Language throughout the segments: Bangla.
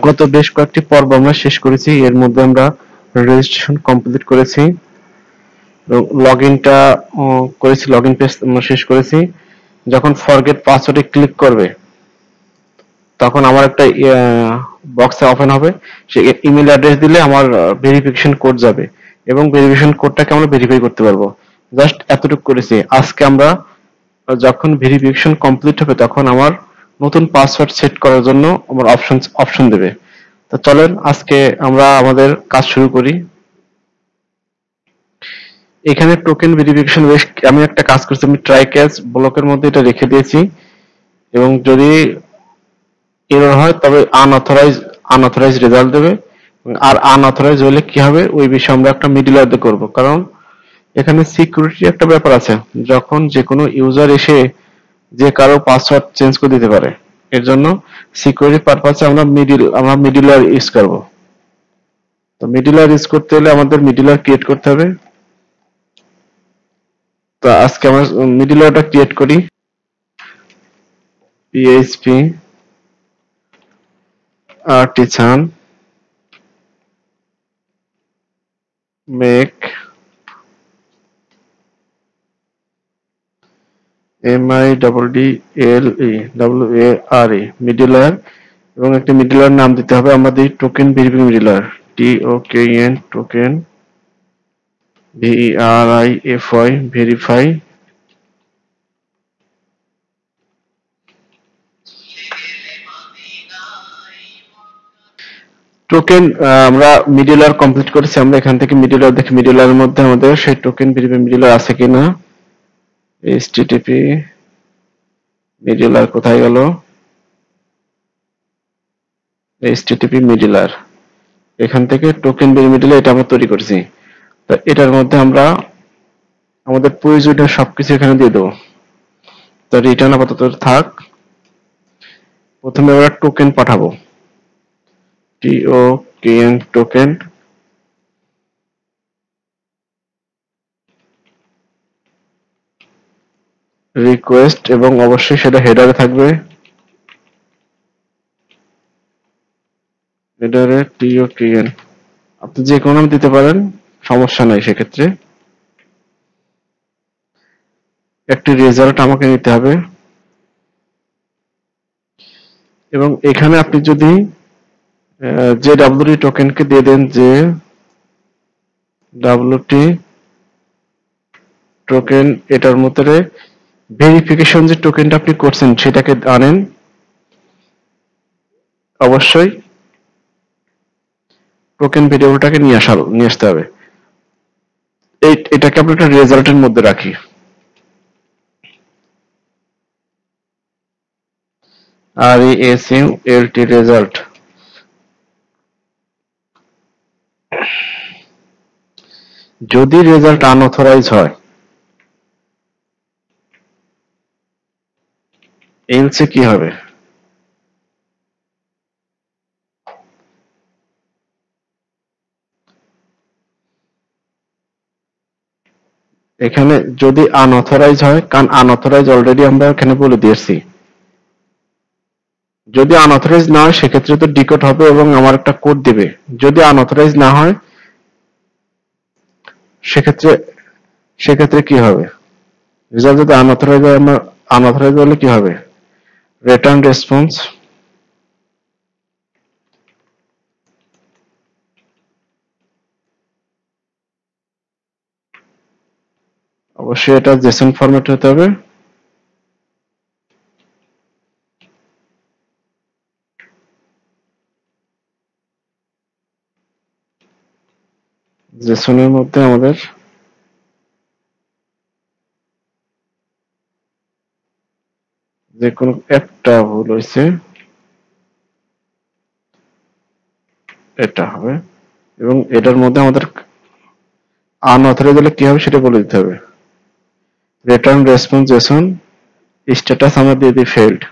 গত বেশ কয়েকটি পর্ব আমরা শেষ করেছি। এর মধ্যে আমরা রেজিস্ট্রেশন কমপ্লিট করেছি এবং লগ ইনটা করেছি, লগ ইন পেজ শেষ করেছি। যখন ফরগেট পাসওয়ার্ডে ক্লিক করবে তখন আমার একটা বক্সে ওপেন হবে, সে ইমেল অ্যাড্রেস দিলে আমার ভেরিফিকেশন কোড যাবে এবং ভেরিফিকেশন কোডটাকে আমরা ভেরিফাই করতে পারবো। জাস্ট এতটুকু করেছি। আজকে আমরা যখন ভেরিফিকেশন কমপ্লিট হবে তখন আমার নতুন পাসওয়ার্ড সেট করার জন্য আমার অপশন দেবে। তো চলেন আজকে আমরা আমাদের কাজ শুরু করি। এখানে টোকেন ভেরিফিকেশন বেশ আমি একটা কাজ করছি, আমি ট্রাই ক্যাচ ব্লকের মধ্যে এটা রেখে দিয়েছি এবং যদি এরর হয় তবে আনঅথরাইজ রেজাল্ট দেবে। আর আনঅথরাইজ হলে কি হবে ওই বিষয়ে আমরা একটা মিডলওয়্যার করব, কারণ এখানে সিকিউরিটি একটা ব্যাপার আছে। যখন যে কোনো ইউজার এসে যে কারো পাসওয়ার্ড চেঞ্জ করে দিতে পারে, এর জন্য সিকিউরিটি পারপাসে আমরা মিডলওয়্যার ইউজ করব। তো মিডলওয়্যার ইউজ করতে হলে আমাদের মিডলওয়্যার ক্রিয়েট করতে হবে। তো আজকে আমরা মিডলওয়্যারটা ক্রিয়েট করি। PHP artisan make MIDDLE middleware এবং একটা মিডলওয়্যার নাম দিতে হবে আমাদের token verify middleware TOKEN token VERIFY verify. Token আমরা মিডলওয়্যার কমপ্লিট করেছি। আমরা এখান থেকে মিডলওয়্যার দেখি মিডলওয়্যারের মধ্যে আমাদের সেই টোকেন ভেরিফাই মিডলওয়্যার আছে কিনা। HTTP মিডলওয়্যার কোথায় গেল? HTTP মিডলওয়্যার, এখান থেকে টোকেন ভেরিফাই মিডলওয়্যার এটা আমরা তৈরি করেছি। তো এটার মধ্যে আমরা আমাদের প্রয়োজনীয় সবকিছু এখানে দিয়ে দেবো। তো রিটার্ন আপাতত থাক। প্রথমে আমরা টোকেন পাঠাবো, TOKEN টোকেন রিকোয়েস্ট এবং অবশ্যই সেটা হেডারে থাকবে। হেডারে TOKEN আপনি যে কোনো নাম দিতে পারেন, সমস্যা নাই। সেক্ষেত্রে একটি রেজাল্ট আমাকে নিতে হবে এবং এখানে আপনি যদি যে WT টোকেনকে দিয়ে দেন, যে WT টোকেন, এটার মধ্যে ভেরিফিকেশন যে টোকেনটা আপনি করছেন সেটাকে আনেন। অবশ্যই টোকেন ভেরিয়েবলটাকে নিয়ে আসতে হবে। এটাকে আমরা একটা রেজাল্টের মধ্যে রাখি। RESULT result. যদি রেজাল্ট আনঅথরাইজ হয় এলসে কি হবে? এখানে যদি আনঅথরাইজ হয়, কারণ আনঅথরাইজ অলরেডি আমরা এখানে বলে দিয়েছি। যদি আনঅথরাইজ না হয় সেক্ষেত্রে তো ডিকোড হবে এবং আমার একটা কোড দিবে। যদি আনঅথরাইজ না হয় সেক্ষেত্রে সেক্ষেত্রে কি হবে? রেজাল্ট যদি আনঅথরাইজ হলে কি হবে? রিটার্ন রেসপন্স অবশ্যই এটা জেসন ফরম্যাট হতে হবে। জেসনের মধ্যে আমাদের যে কোনো একটা ভুল হয়েছে, এটা হবে এবং এটার মধ্যে আমাদের আনঅথরাইজ হলে কি হবে সেটা বলে দিতে হবে। রিটার্ন রেসপন্স জেসন স্ট্যাটাস আমরা দিয়ে দিই ফেইল্ড,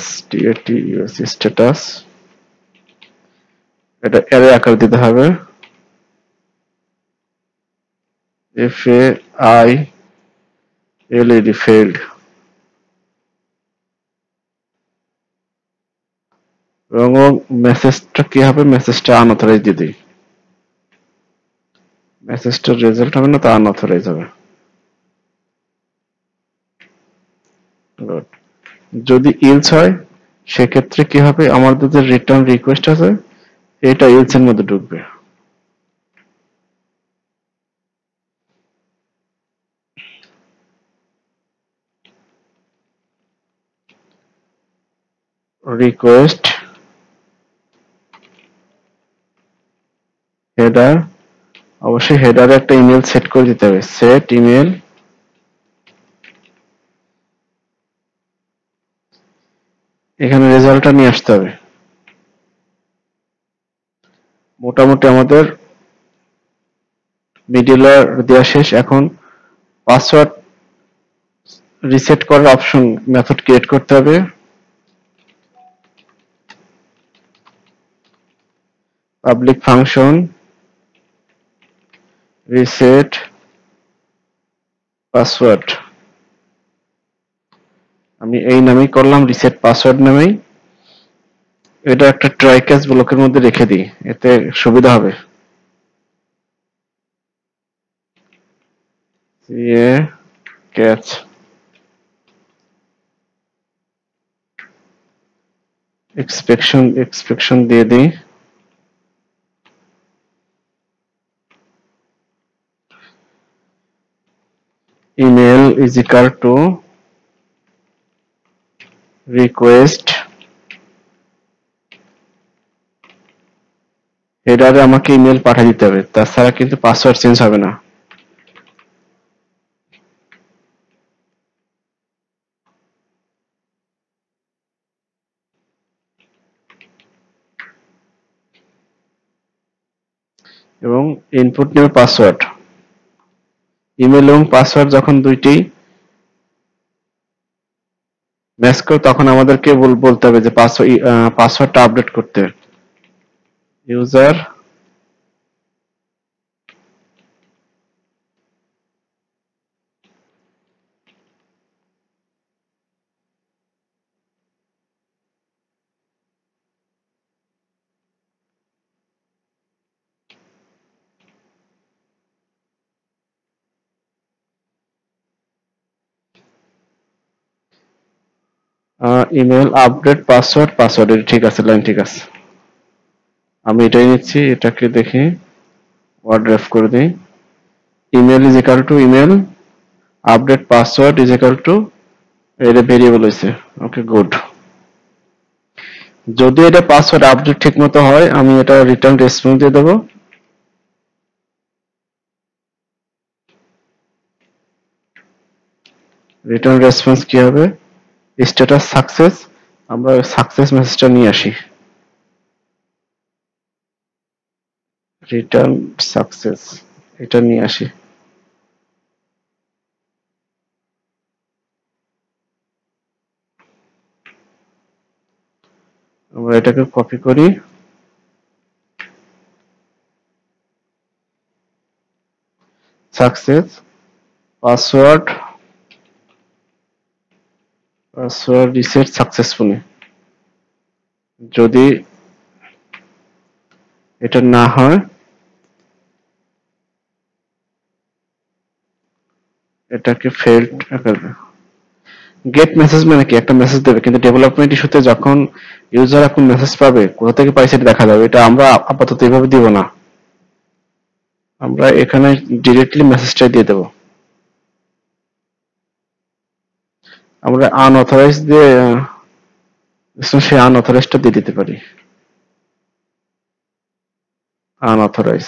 STATUS স্ট্যাটাস। এটা অ্যারে আকার দিতে হবে, FAILED ফেইল্ড। এবং মেসেজটা কি হবে, মেসেজটা আনঅথরাইজ দিয়ে দিই, মেসেজটার রেজাল্ট হবে না, তা আনঅথরাইজ হবে। যদি ইলস হয় সেক্ষেত্রে কি হবে, আমাদের যে রিটার্ন রিকোয়েস্ট আছে এটা ইলস এর মধ্যে ঢুকবে। রিকোয়েস্ট হেডার, অবশ্যই হেডারে একটা ইমেল সেট করে দিতে হবে, সেট ইমেল, এখানে রেজাল্টটা নিয়ে আসতে হবে। মোটামুটি আমাদের মিডলওয়্যার দেওয়া শেষ। এখন পাসওয়ার্ড রিসেট করার অপশন মেথড ক্রিয়েট করতে হবে। পাবলিক ফাংশন রিসেট পাসওয়ার্ড, আমি এই নামেই করলাম, রিসেট পাসওয়ার্ড নামেই। এটা একটা ট্রাই ক্যাচ ব্লকের মধ্যে রেখে দিই, এতে সুবিধা হবে। ক্যাচ এক্সপেকশন দিয়ে দিই। Email is equal to request, হেডারে আমাকে ইমেল পাঠিয়ে দিতে হবে, তাছাড়া কিন্তু পাসওয়ার্ড চেঞ্জ হবে না। এবং ইনপুট নেবে পাসওয়ার্ড, ইমেল এবং পাসওয়ার্ড যখন দুইটি ম্যাচ করে তখন আমাদেরকে বলতে হবে যে পাসওয়ার্ডটা আপডেট করতে। ইউজার ইমেল আপডেট পাসওয়ার্ড, এটা ঠিক আছে, লাইন ঠিক আছে। আমি এটাই নিচ্ছি, এটাকে দেখি ওয়ার্ড রেফ করে দিই। Email is equal two email, update password is equal two, এটা ভেরিয়েবল হয়েছে। ওকে, গুড। যদি এটা পাসওয়ার্ড আপডেট ঠিক মতো হয় আমি এটা রিটার্ন রেসপন্স দিয়ে দেবো। রিটার্ন রেসপন্স কি হবে, স্ট্যাটাস সাকসেস, আমরা সাকসেস মেসেজটা নিয়ে আসি, রিটার্ন সাকসেস, এটা নিয়ে আসি। আমরা এটাকে কপি করি, সাকসেস পাসওয়ার্ড রিসেট সাকসেসফুলি। যদি এটা না হয় এটাকে ফেল্ড। গেট মেসেজ মানে কি, একটা মেসেজ দেবে, কিন্তু ডেভেলপমেন্ট ইস্যুতে যখন ইউজার এখন মেসেজ পাবে কোথা থেকে পাইছে এটা দেখা যাবে, এটা আমরা আপাতত এইভাবে দিব না, আমরা এখানে ডিরেক্টলি মেসেজটা দিয়ে দেব। আমরা আনঅথরাইজ দিয়ে সেই আনঅথরাইজটা দিয়ে দিতে পারি, আনঅথরাইজ।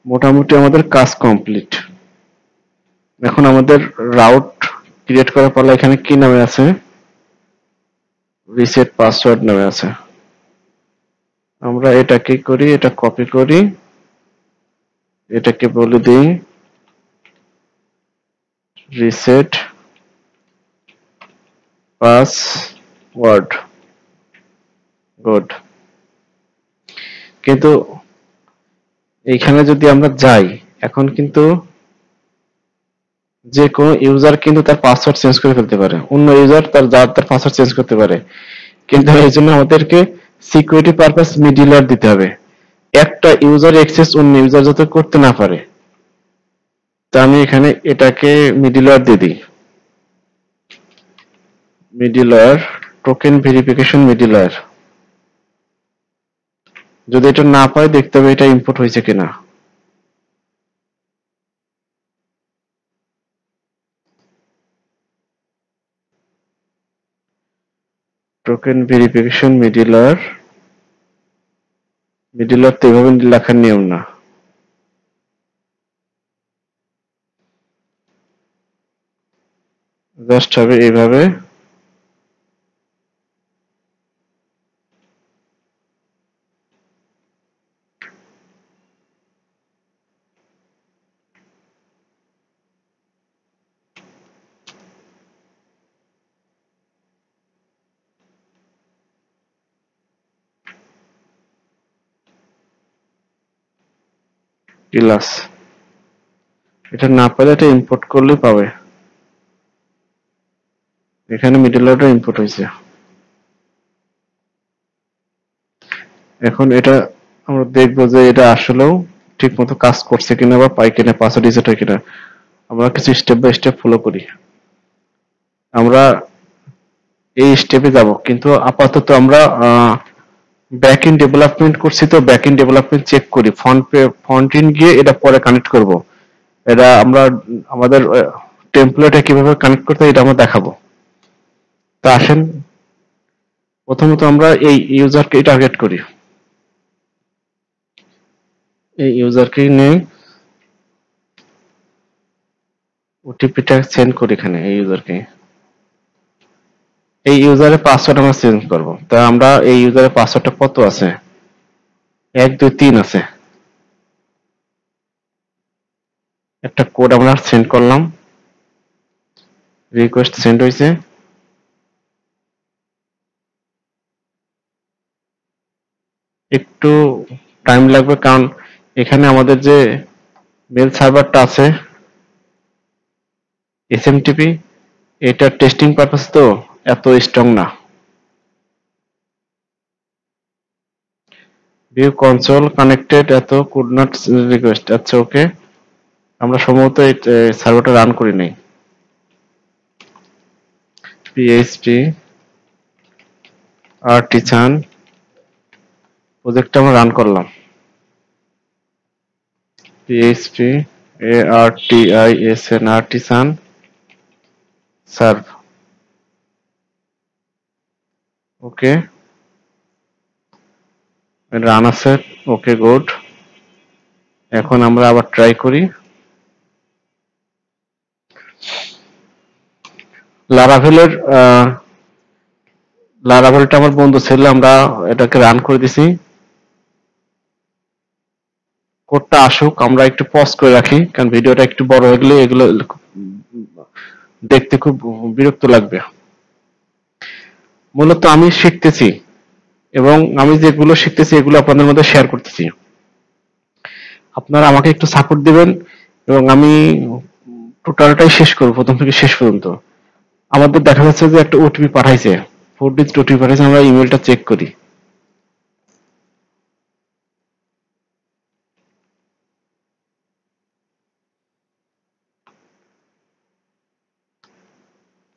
মোটামুটি আমাদের কাজ কমপ্লিট। এখন আমাদের রাউট ক্রিয়েট করার পালা, এখানে কি নামে আছে, রিসেট পাসওয়ার্ড নামে আছে। আমরা এটাকে করি, এটা কপি করি, এটাকে বলে দিই রিসেট পাসওয়ার্ড, গুড। কিন্তু এইখানে যদি আমরা যাই, এখন কিন্তু যে কোনো ইউজার কিন্তু তার পাসওয়ার্ড চেঞ্জ করে ফেলতে পারে, অন্য ইউজার তার পাসওয়ার্ড চেঞ্জ করতে পারে। কিন্তু এর জন্য আমাদেরকে সিকিউরিটি পারপাস মিডলওয়্যার দিতে হবে, একটা ইউজার অ্যাক্সেস অন্য ইউজার যাতে করতে না পারে। তা আমি এখানে এটাকে মিডলওয়্যার দিয়ে দিই, মিডলওয়্যার টোকেন ভেরিফিকেশন মিডলওয়্যার। যদি এটা না পাই দেখতে হবে এটা ইম্পোর্ট হয়েছে কিনা। টোকেন ভেরিফিকেশন মিডলওয়্যার, মিডলওয়্যার তো এভাবে লেখার নিয়ম না। জাস্ট হবে এইভাবে, ক্লাস। এটা না পারে এটা ইম্পোর্ট করলে পাবে। এখানে মিডলওয়্যারটা ইম্পোর্ট হয়েছে। এখন এটা আমরা দেখবো যে এটা আসলেও ঠিক মতো কাজ করছে কিনা বা পাই কিনা, পাসওয়ার্ড রিসেট হয় কিনা। আমরা কিছু স্টেপ বাই স্টেপ ফলো করি। আমরা এই স্টেপে যাব, কিন্তু আপাতত আমরা ব্যাক এন্ড ডেভেলপমেন্ট করছি, তো ব্যাক এন্ড ডেভেলপমেন্ট চেক করি। ফ্রন্ট এন্ড গিয়ে এটা পরে কানেক্ট করব। এটা আমরা আমাদের টেমপ্লেটে কিভাবে কানেক্ট করতে হয় এটা আমরা দেখাবো। তা আসেন প্রথমত আমরা এই ইউজারকে টার্গেট করি, এই ইউজারকে নিয়ে ওটিপিটা সেন্ড করি এখানে এই ইউজারকে। এই ইউজারের পাসওয়ার্ড আমরা চেঞ্জ করব। তা আমরা এই ইউজারের পাসওয়ার্ডটা কত আছে, 1 2 3 আছে। একটা কোড আমরা সেন্ড করলাম, রিকোয়েস্ট সেন্ড হয়েছে। একটু টাইম লাগবে কারণ এখানে আমাদের যে মেল সার্ভারটা আছে এসএমটিপি, এটা টেস্টিং পারপাস তো এত স্ট্রং না। ভিউ কনসোল কানেক্টেড এত কুড নট রিকোয়েস্ট। আচ্ছা ওকে, আমরা সম্ভবত এই সার্ভারটা রান করি নাই। পিএইচপি আর্টিসান প্রজেক্টটা আমরা রান করলাম, পিএইচপি ARTISAN আর্টিসান সার্ভ। ওকে, রান আছে। Okay good. এখন আমরা আবার ট্রাই করি। লারাভেলের লারাভেলটা আমার বন্ধু ছিল, আমরা এটাকে রান করে দিছি। কোডটা আসুক, আমরা একটু পজ করে রাখি কারণ ভিডিওটা একটু বড় হয়ে গেলে এগুলো দেখতে খুব বিরক্ত লাগবে। মূলত আমি শিখতেছি এবং আমি যেগুলো শিখতেছি এগুলো আপনাদের মধ্যে শেয়ার করতেছি। আপনারা আমাকে একটু সাপোর্ট দিবেন এবং আমি টোটালটাই শেষ করব প্রথম থেকে শেষ পর্যন্ত। আমাদের দেখা যাচ্ছে যে একটা ওটিপি পাঠাইছে, 4 ডিজিট ওটিপি পাঠাইছে, আমরা ইমেলটা চেক করি।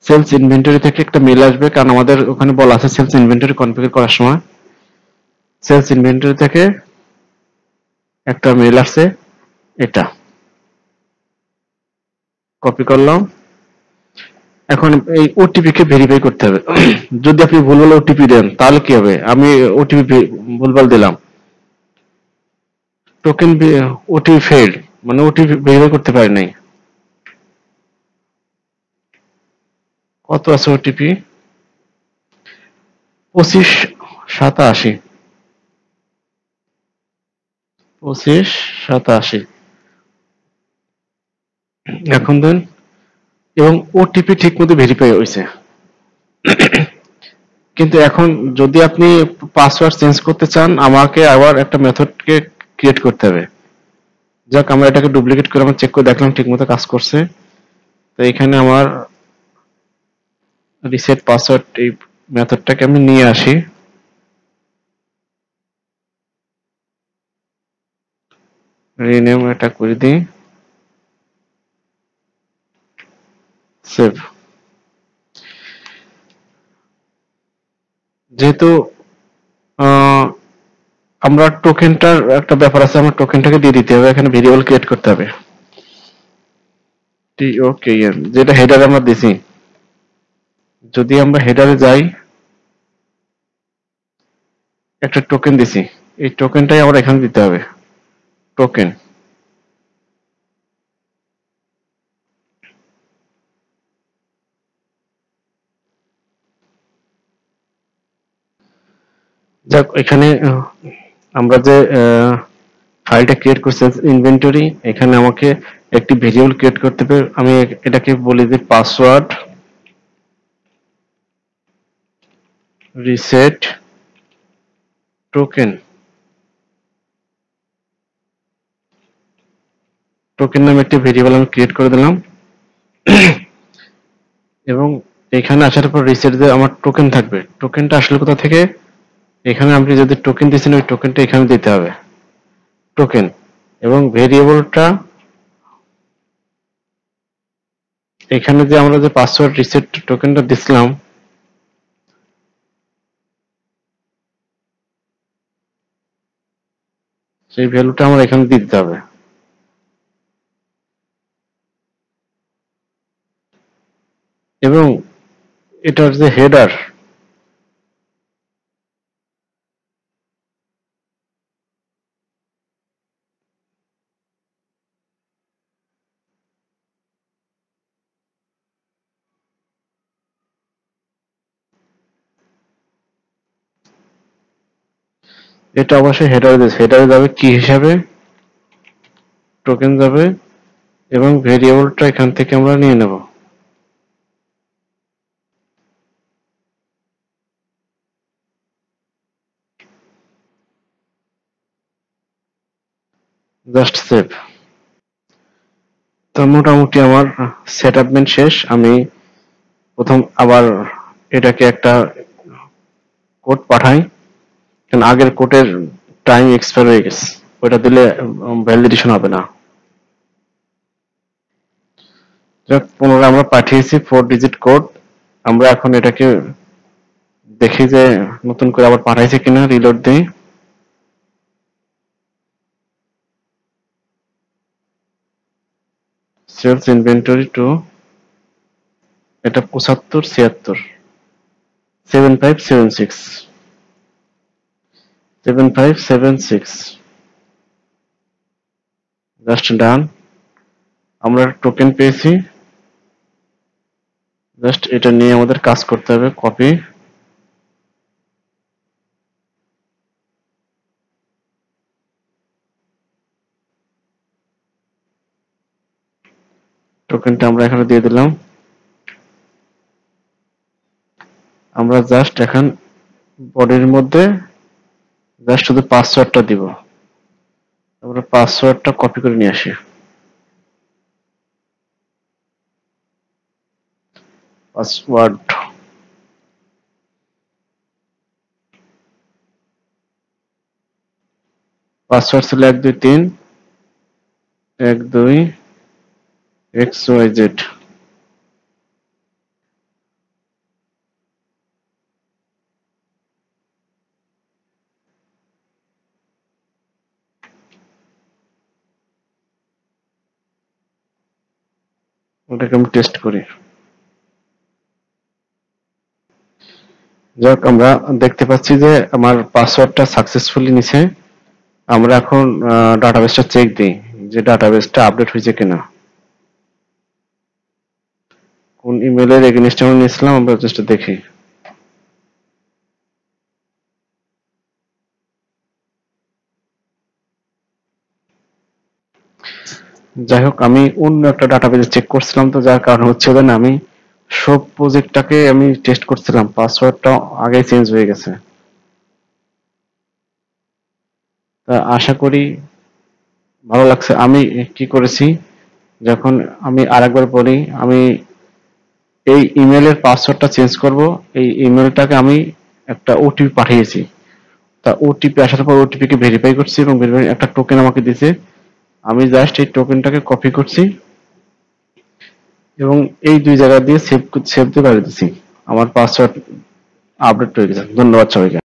সেলস ইনভেন্টরি থেকে একটা মেল আসবে কারণ আমাদের ওখানে বলা আছে সেলস ইনভেন্টরি কনফিগার করার সময়। সেলস ইনভেন্টরি থেকে একটা মেল আসছে, এটা কপি করলাম। এখন এই ওটিপি কে ভেরিফাই করতে হবে। যদি আপনি ভুলভাল ওটিপি দেন তাহলে কি হবে, আমি ওটিপি ভুলভাল দিলাম, টোকেন ওটিপি ফেল, মানে ওটিপি ভেরিফাই করতে পারি নাই। কত আছে ওটিপি, 2587, 2587। এখন দেন, এবং ওটিপি ঠিক মতো ভেরিফাই হয়েছে। কিন্তু এখন যদি আপনি পাসওয়ার্ড চেঞ্জ করতে চান আমাকে আবার একটা মেথডকে ক্রিয়েট করতে হবে। যাক আমরা এটাকে ডুপ্লিকেট করে আমরা চেক করে দেখলাম ঠিক মতো কাজ করছে। তো এখানে আমার রিসেট পাসওয়ার্ড এই মেথডটাকে আমি নিয়ে আসি, রিনেম এটা করে দিই, সেভ। যেহেতু আমরা টোকেনটার একটা ব্যাপার আছে, আমার টোকেনটাকে দিয়ে দিতে হবে, এখানে ভেরিয়েবল ক্রিয়েট করতে হবে, টোকেন যেটা হেডারে আমরা দিছি। যদি আমরা হেডারে যাই, একটা টোকেন দিছি, এই টোকেনটাই আমরা এখানে দিতে হবে, টোকেন। যাক, এখানে আমরা যে ফাইলটা ক্রিয়েট করছি ইনভেন্টরি, এখানে আমাকে একটি ভেরিয়েবল ক্রিয়েট করতে হবে। আমি এটাকে বলি যে পাসওয়ার্ড রিসেট টোকেন, টোকেন নামে একটি ভেরিয়েবল আমি ক্রিয়েট করে দিলাম। এবং এখানে আসার পর রিসেট যে আমার টোকেন থাকবে, টোকেনটা আসলে কোথা থেকে, এখানে আপনি যদি টোকেন দিয়েছেন ওই টোকেনটা এখানে দিতে হবে, টোকেন। এবং ভেরিয়েবলটা এখানে যে আমরা যে পাসওয়ার্ড রিসেট টোকেনটা দিছিলাম, সেই ভ্যালুটা আমরা এখানে দিতে হবে। এবং এটার যে হেডার, এটা অবশ্যই হেডারে যাবে কি হিসাবে, টোকেন যাবে, এবং ভেরিয়েবলটা এখান থেকে আমরা নিয়ে নেব। Just save. তো মোটামুটি আমার সেটআপমেন্ট শেষ। আমি প্রথম আবার এটাকে একটা কোড পাঠাই, কারণ আগের কোডের টাইম এক্সপায়ার হয়ে গেছে, ওটা দিলে ভ্যালিডেশন হবে না। যাক, পুনরায় আমরা পাঠিয়েছি 4 ডিজিট কোড। আমরা এখন এটাকে দেখি যে নতুন করে আবার পাঠাইছে কিনা, রিলোড দিই। সেলস ইনভেন্টরি টু, এটা 75 76 7576 7576, জাস্ট ডান। আমরা টোকেন পেয়েছি, জাস্ট এটা নিয়ে আমাদের কাজ করতে হবে, কপি। টোকেনটা আমরা এখানে দিয়ে দিলাম। আমরা জাস্ট এখন বডির মধ্যে জাস্ট শুধু পাসওয়ার্ডটা দিব, আমরা পাসওয়ার্ডটা কপি করে নিয়ে আসি, পাসওয়ার্ড, পাসওয়ার্ড ছিল 1 2 3 1 2 XYZ। ওটাকে আমি টেস্ট করি। যাক, আমরা দেখতে পাচ্ছি যে আমার পাসওয়ার্ডটা সাকসেসফুলি নিছে। আমরা এখন ডাটাবেসটা চেক দিই যে ডাটাবেসটা আপডেট হয়েছে কিনা, কোন ইমেলের এগেইনস্টে আমরা নিয়েছিলাম, আমরা জাস্ট দেখি। যাই হোক, আমি অন্য একটা ডাটাবেসে চেক করছিলাম, তো যার কারণ হচ্ছে যে আমি সব প্রজেক্টটাকে আমি টেস্ট করছিলাম, পাসওয়ার্ডটা আগেই চেঞ্জ হয়ে গেছে। তা আশা করি ভালো লাগছে। আমি কি করেছি, যখন আমি আরেকবার বলি, আমি এই ইমেলের পাসওয়ার্ডটা চেঞ্জ করব। এই ইমেলটাকে আমি একটা ওটিপি পাঠিয়েছি, তা ওটিপি আসার পর ওটিপি কে ভেরিফাই করছি এবং একটা টোকেন আমাকে দিয়েছে। আমি জাস্ট এই টোকেনটাকে কপি করছি এবং এই দুই জায়গা দিয়ে সেভ দিয়ে পাঠিয়ে দিচ্ছি। আমার পাসওয়ার্ড আপডেট হয়ে গেছে। ধন্যবাদ সবাইকে।